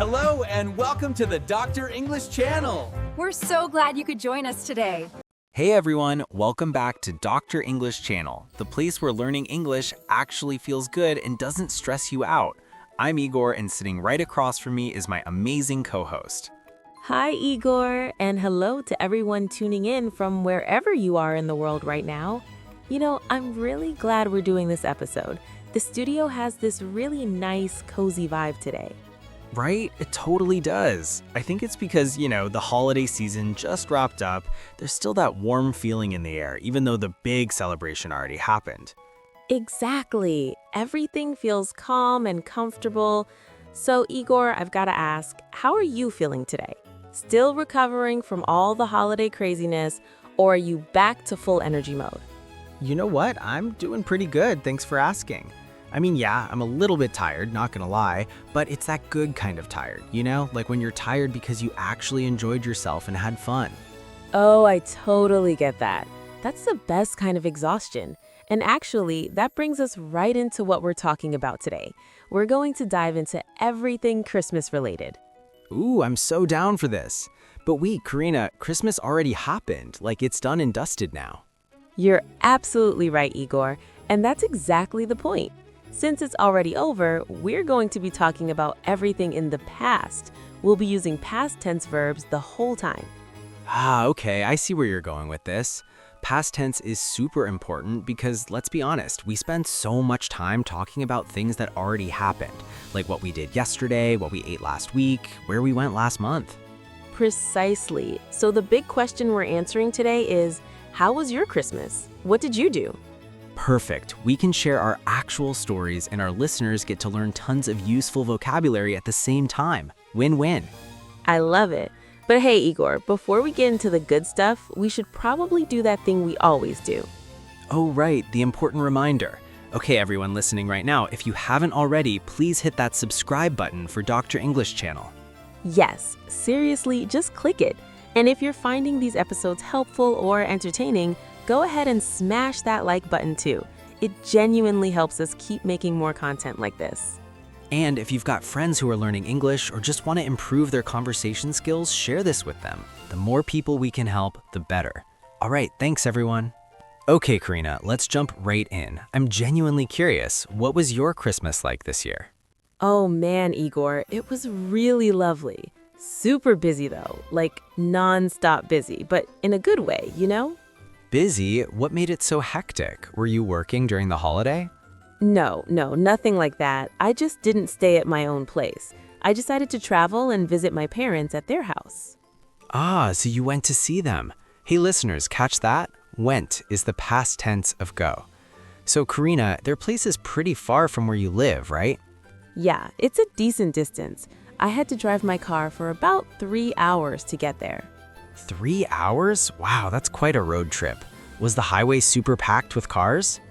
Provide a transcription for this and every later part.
Hello and welcome to the Dr. English channel. We're so glad you could join us today. Hey everyone, welcome back to Dr. English channel, the place where learning English actually feels good and doesn't stress you out. I'm Igor, and sitting right across from me is my amazing co-host. Hi, Igor, and hello to everyone tuning in from wherever you are in the world right now. You know, I'm really glad we're doing this episode. The studio has this really nice, cozy vibe today. Right? It totally does. I think it's because, the holiday season just wrapped up. There's still that warm feeling in the air, even though the big celebration already happened. Exactly. Everything feels calm and comfortable. So, Igor, I've got to ask, how are you feeling today? Still recovering from all the holiday craziness, or are you back to full energy mode? You know what? I'm doing pretty good, thanks for asking. Yeah, I'm a little bit tired, not gonna lie, but it's that good kind of tired, like when you're tired because you actually enjoyed yourself and had fun. Oh, I totally get that. That's the best kind of exhaustion. And actually, that brings us right into what we're talking about today. We're going to dive into everything Christmas related. Ooh, I'm so down for this. But wait, Karina, Christmas already happened, like it's done and dusted now. You're absolutely right, Igor, and that's exactly the point. Since it's already over, we're going to be talking about everything in the past. We'll be using past tense verbs the whole time. Okay, I see where you're going with this. Past tense is super important because, let's be honest, we spend so much time talking about things that already happened, like what we did yesterday, what we ate last week, where we went last month. Precisely. So the big question we're answering today is, how was your Christmas? What did you do? Perfect. We can share our actual stories and our listeners get to learn tons of useful vocabulary at the same time. Win-win. I love it. But hey, Igor, before we get into the good stuff, we should probably do that thing we always do. Oh, right, the important reminder. Okay, everyone listening right now, if you haven't already, please hit that subscribe button for Dr. English channel. Yes, seriously, just click it. And if you're finding these episodes helpful or entertaining, go ahead and smash that like button too. It genuinely helps us keep making more content like this. And if you've got friends who are learning English or just want to improve their conversation skills, share this with them. The more people we can help, the better. All right, thanks everyone. Okay, Karina, let's jump right in. I'm genuinely curious, what was your Christmas like this year? Oh man, Igor, it was really lovely. Super busy though, like non-stop busy, but in a good way, Busy? What made it so hectic? Were you working during the holiday? No, nothing like that. I just didn't stay at my own place. I decided to travel and visit my parents at their house. So you went to see them. Hey listeners, catch that? Went is the past tense of go. So Karina, their place is pretty far from where you live, right? Yeah, it's a decent distance. I had to drive my car for about 3 hours to get there. 3 hours? Wow, that's quite a road trip. Was the highway super packed with cars?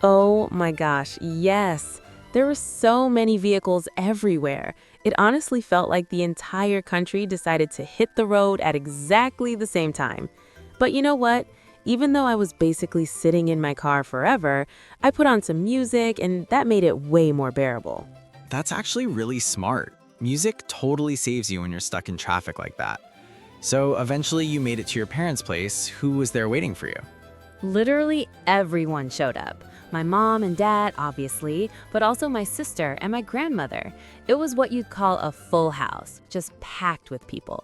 Oh my gosh, yes. There were so many vehicles everywhere. It honestly felt like the entire country decided to hit the road at exactly the same time. But you know what? Even though I was basically sitting in my car forever, I put on some music and that made it way more bearable. That's actually really smart. Music totally saves you when you're stuck in traffic like that. So eventually you made it to your parents' place. Who was there waiting for you? Literally everyone showed up. My mom and dad, obviously, but also my sister and my grandmother. It was what you'd call a full house, just packed with people.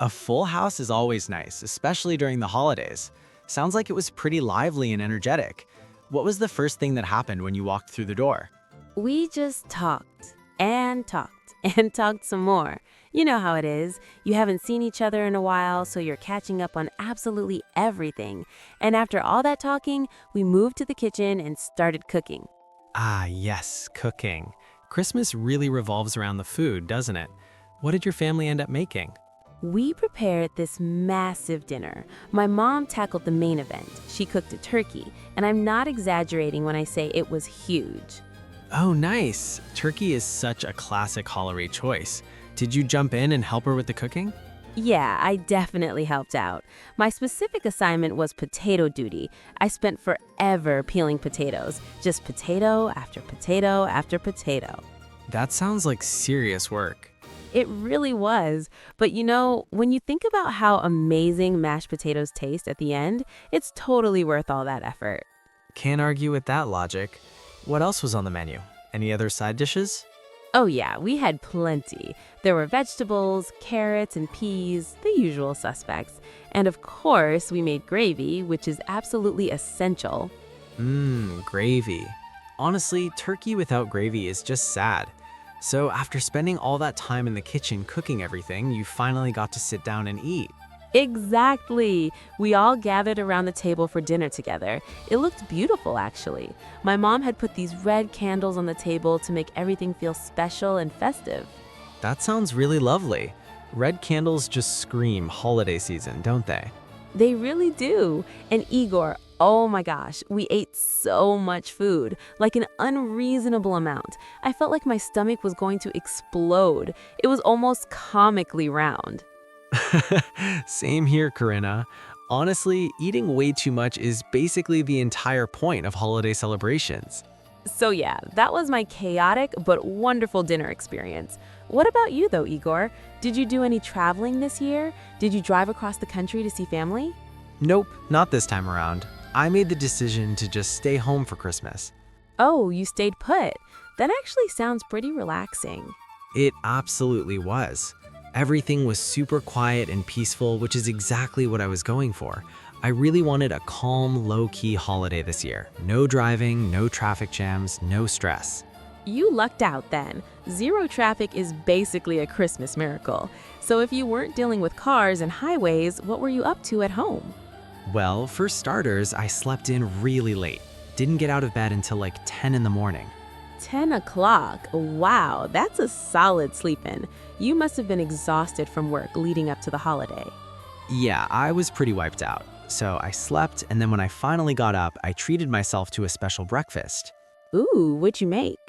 A full house is always nice, especially during the holidays. Sounds like it was pretty lively and energetic. What was the first thing that happened when you walked through the door? We just talked and talked and talked some more. You know how it is. You haven't seen each other in a while, so you're catching up on absolutely everything. And after all that talking, we moved to the kitchen and started cooking. Yes, cooking. Christmas really revolves around the food, doesn't it? What did your family end up making? We prepared this massive dinner. My mom tackled the main event. She cooked a turkey, and I'm not exaggerating when I say it was huge. Oh, nice. Turkey is such a classic holiday choice. Did you jump in and help her with the cooking? Yeah, I definitely helped out. My specific assignment was potato duty. I spent forever peeling potatoes, just potato after potato after potato. That sounds like serious work. It really was. But when you think about how amazing mashed potatoes taste at the end, it's totally worth all that effort. Can't argue with that logic. What else was on the menu? Any other side dishes? Oh yeah, we had plenty. There were vegetables, carrots, and peas, the usual suspects. And of course, we made gravy, which is absolutely essential. Gravy. Honestly, turkey without gravy is just sad. So after spending all that time in the kitchen cooking everything, you finally got to sit down and eat. Exactly. We all gathered around the table for dinner together. It looked beautiful, actually. My mom had put these red candles on the table to make everything feel special and festive. That sounds really lovely. Red candles just scream holiday season, don't they? They really do. And Igor, oh my gosh, we ate so much food, like an unreasonable amount. I felt like my stomach was going to explode. It was almost comically round. Same here, Corinna. Honestly, eating way too much is basically the entire point of holiday celebrations. So yeah, that was my chaotic but wonderful dinner experience. What about you though, Igor? Did you do any traveling this year? Did you drive across the country to see family? Nope, not this time around. I made the decision to just stay home for Christmas. Oh, you stayed put. That actually sounds pretty relaxing. It absolutely was. Everything was super quiet and peaceful, which is exactly what I was going for. I really wanted a calm, low-key holiday this year. No driving, no traffic jams, no stress. You lucked out then. Zero traffic is basically a Christmas miracle. So if you weren't dealing with cars and highways, what were you up to at home? Well, for starters, I slept in really late. Didn't get out of bed until like 10 in the morning. 10 o'clock. Wow, that's a solid sleep-in. You must have been exhausted from work leading up to the holiday. Yeah, I was pretty wiped out. So I slept, and then when I finally got up, I treated myself to a special breakfast. Ooh, what'd you make?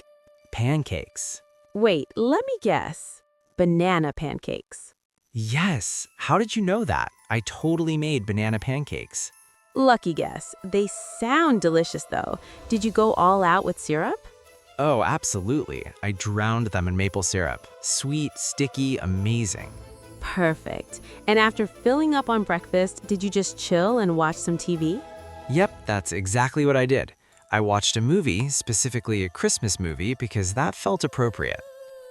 Pancakes. Wait, let me guess. Banana pancakes. Yes, how did you know that? I totally made banana pancakes. Lucky guess. They sound delicious though. Did you go all out with syrup? Oh, absolutely. I drowned them in maple syrup. Sweet, sticky, amazing. Perfect. And after filling up on breakfast, did you just chill and watch some TV? Yep, that's exactly what I did. I watched a movie, specifically a Christmas movie, because that felt appropriate.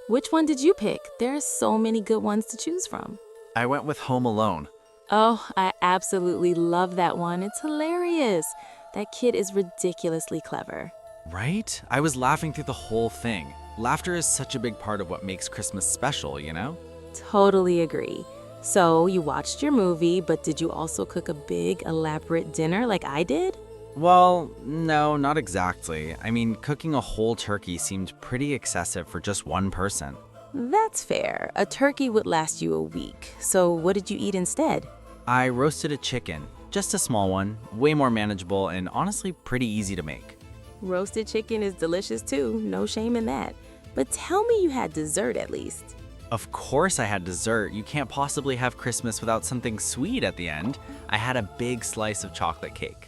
Which one did you pick? There are so many good ones to choose from. I went with Home Alone. Oh, I absolutely love that one. It's hilarious. That kid is ridiculously clever. Right? I was laughing through the whole thing. Laughter is such a big part of what makes Christmas special, you know? Totally agree. So you watched your movie, but did you also cook a big, elaborate dinner like I did? Well, no, not exactly. I mean, cooking a whole turkey seemed pretty excessive for just one person. That's fair. A turkey would last you a week. So what did you eat instead? I roasted a chicken, just a small one, way more manageable and honestly pretty easy to make. Roasted chicken is delicious too, no shame in that. But tell me you had dessert at least. Of course I had dessert. You can't possibly have Christmas without something sweet at the end. I had a big slice of chocolate cake.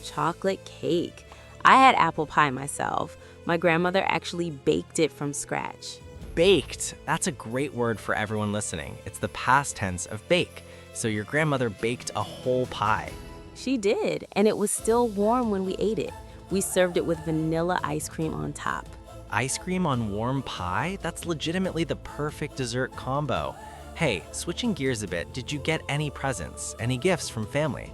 Chocolate cake. I had apple pie myself. My grandmother actually baked it from scratch. Baked. That's a great word for everyone listening. It's the past tense of bake. So your grandmother baked a whole pie. She did, and it was still warm when we ate it. We served it with vanilla ice cream on top. Ice cream on warm pie? That's legitimately the perfect dessert combo. Hey, switching gears a bit, did you get any presents, any gifts from family?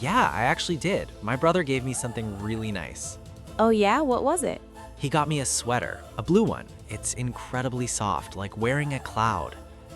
Yeah, I actually did. My brother gave me something really nice. Oh yeah? What was it? He got me a sweater, a blue one. It's incredibly soft, like wearing a cloud.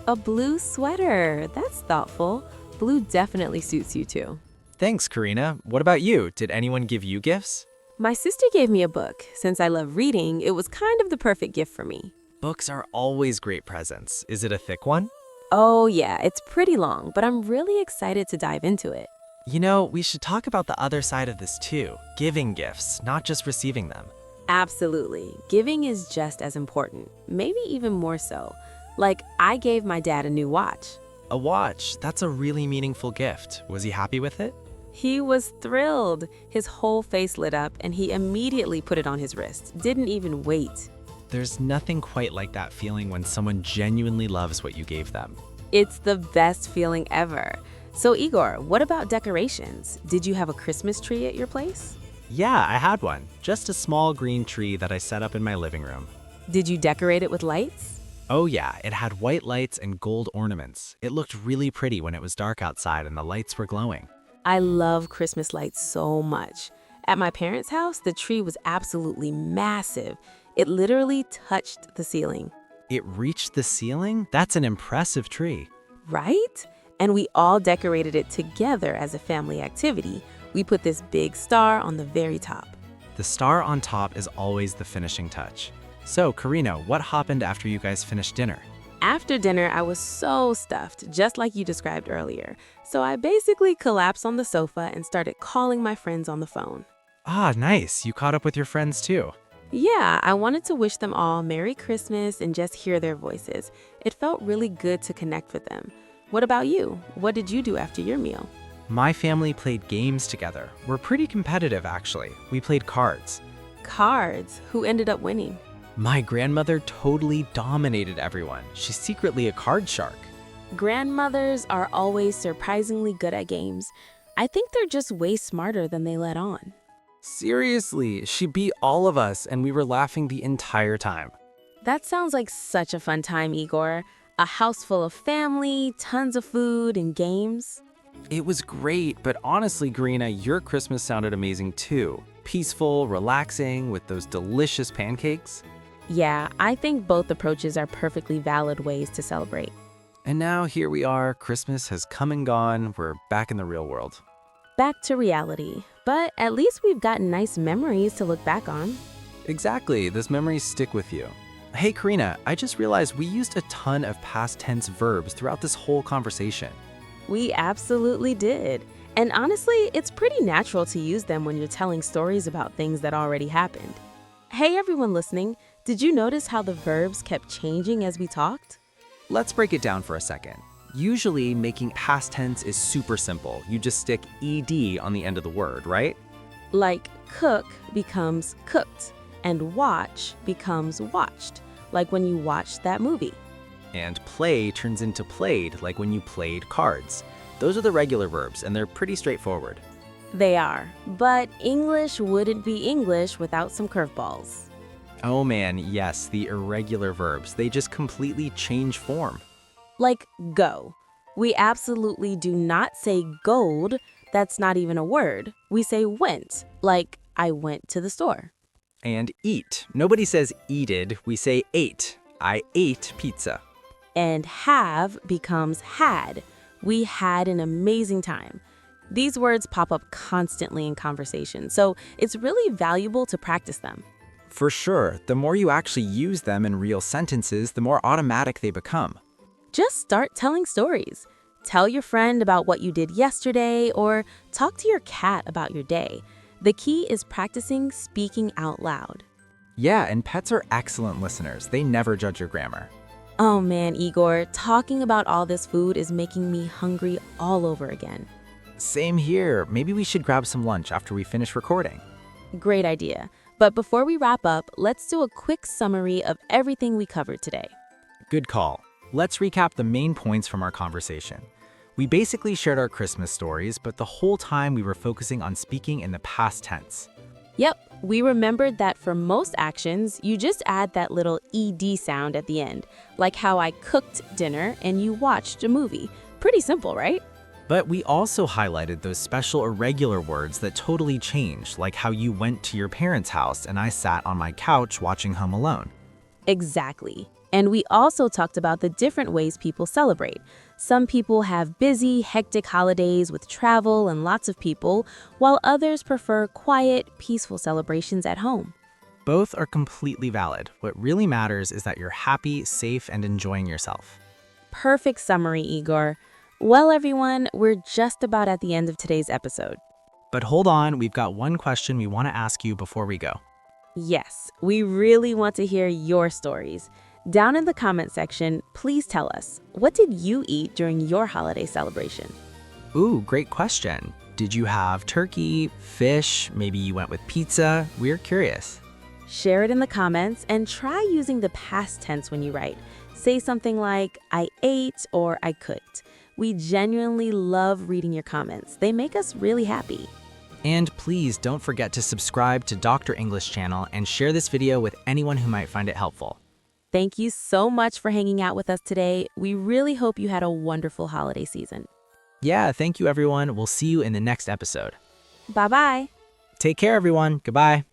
A blue sweater. That's thoughtful. Blue definitely suits you too. Thanks, Karina. What about you? Did anyone give you gifts? My sister gave me a book. Since I love reading, it was kind of the perfect gift for me. Books are always great presents. Is it a thick one? Oh yeah, it's pretty long, but I'm really excited to dive into it. You know, we should talk about the other side of this too. Giving gifts, not just receiving them. Absolutely. Giving is just as important, maybe even more so. Like, I gave my dad a new watch. A watch, that's a really meaningful gift. Was he happy with it? He was thrilled. His whole face lit up and he immediately put it on his wrist. Didn't even wait. There's nothing quite like that feeling when someone genuinely loves what you gave them. It's the best feeling ever. So Igor, what about decorations? Did you have a Christmas tree at your place? Yeah, I had one. Just a small green tree that I set up in my living room. Did you decorate it with lights? Oh yeah, it had white lights and gold ornaments. It looked really pretty when it was dark outside and the lights were glowing. I love Christmas lights so much. At my parents' house, the tree was absolutely massive. It literally touched the ceiling. It reached the ceiling? That's an impressive tree. Right? And we all decorated it together as a family activity. We put this big star on the very top. The star on top is always the finishing touch. So, Karina, what happened after you guys finished dinner? After dinner, I was so stuffed, just like you described earlier. So I basically collapsed on the sofa and started calling my friends on the phone. Ah, nice. You caught up with your friends too. Yeah, I wanted to wish them all Merry Christmas and just hear their voices. It felt really good to connect with them. What about you? What did you do after your meal? My family played games together. We're pretty competitive, actually. We played cards. Cards. Who ended up winning? My grandmother totally dominated everyone. She's secretly a card shark. Grandmothers are always surprisingly good at games. I think they're just way smarter than they let on. Seriously, she beat all of us and we were laughing the entire time. That sounds like such a fun time, Igor. A house full of family, tons of food, and games. It was great, but honestly, Karina, your Christmas sounded amazing too. Peaceful, relaxing, with those delicious pancakes. Yeah, I think both approaches are perfectly valid ways to celebrate. And now here we are, Christmas has come and gone, we're back in the real world. Back to reality. But at least we've got nice memories to look back on. Exactly, those memories stick with you. Hey Karina, I just realized we used a ton of past tense verbs throughout this whole conversation. We absolutely did. And honestly, it's pretty natural to use them when you're telling stories about things that already happened. Hey everyone listening, did you notice how the verbs kept changing as we talked? Let's break it down for a second. Usually, making past tense is super simple. You just stick ed on the end of the word, right? Like cook becomes cooked, and watch becomes watched, like when you watched that movie. And play turns into played, like when you played cards. Those are the regular verbs, and they're pretty straightforward. They are, but English wouldn't be English without some curveballs. Oh man, yes, the irregular verbs. They just completely change form. Like go. We absolutely do not say gold. That's not even a word. We say went, like I went to the store. And eat. Nobody says eated, we say ate. I ate pizza. And have becomes had. We had an amazing time. These words pop up constantly in conversation, so it's really valuable to practice them. For sure, the more you actually use them in real sentences, the more automatic they become. Just start telling stories. Tell your friend about what you did yesterday, or talk to your cat about your day. The key is practicing speaking out loud. Yeah, and pets are excellent listeners. They never judge your grammar. Oh man, Igor, talking about all this food is making me hungry all over again. Same here. Maybe we should grab some lunch after we finish recording. Great idea. But before we wrap up, let's do a quick summary of everything we covered today. Good call. Let's recap the main points from our conversation. We basically shared our Christmas stories, but the whole time we were focusing on speaking in the past tense. Yep, we remembered that for most actions, you just add that little ed sound at the end, like how I cooked dinner and you watched a movie. Pretty simple, right? But we also highlighted those special irregular words that totally change, like how you went to your parents' house and I sat on my couch watching Home Alone. Exactly. And we also talked about the different ways people celebrate. Some people have busy, hectic holidays with travel and lots of people, while others prefer quiet, peaceful celebrations at home. Both are completely valid. What really matters is that you're happy, safe, and enjoying yourself. Perfect summary, Igor. Well, everyone, we're just about at the end of today's episode. But hold on, we've got one question we want to ask you before we go. Yes, we really want to hear your stories. Down in the comment section, please tell us, what did you eat during your holiday celebration? Ooh, great question. Did you have turkey, fish, maybe you went with pizza? We're curious. Share it in the comments and try using the past tense when you write. Say something like, I ate or I cooked. We genuinely love reading your comments. They make us really happy. And please don't forget to subscribe to Dr. English channel and share this video with anyone who might find it helpful. Thank you so much for hanging out with us today. We really hope you had a wonderful holiday season. Yeah, thank you everyone. We'll see you in the next episode. Bye-bye. Take care everyone. Goodbye.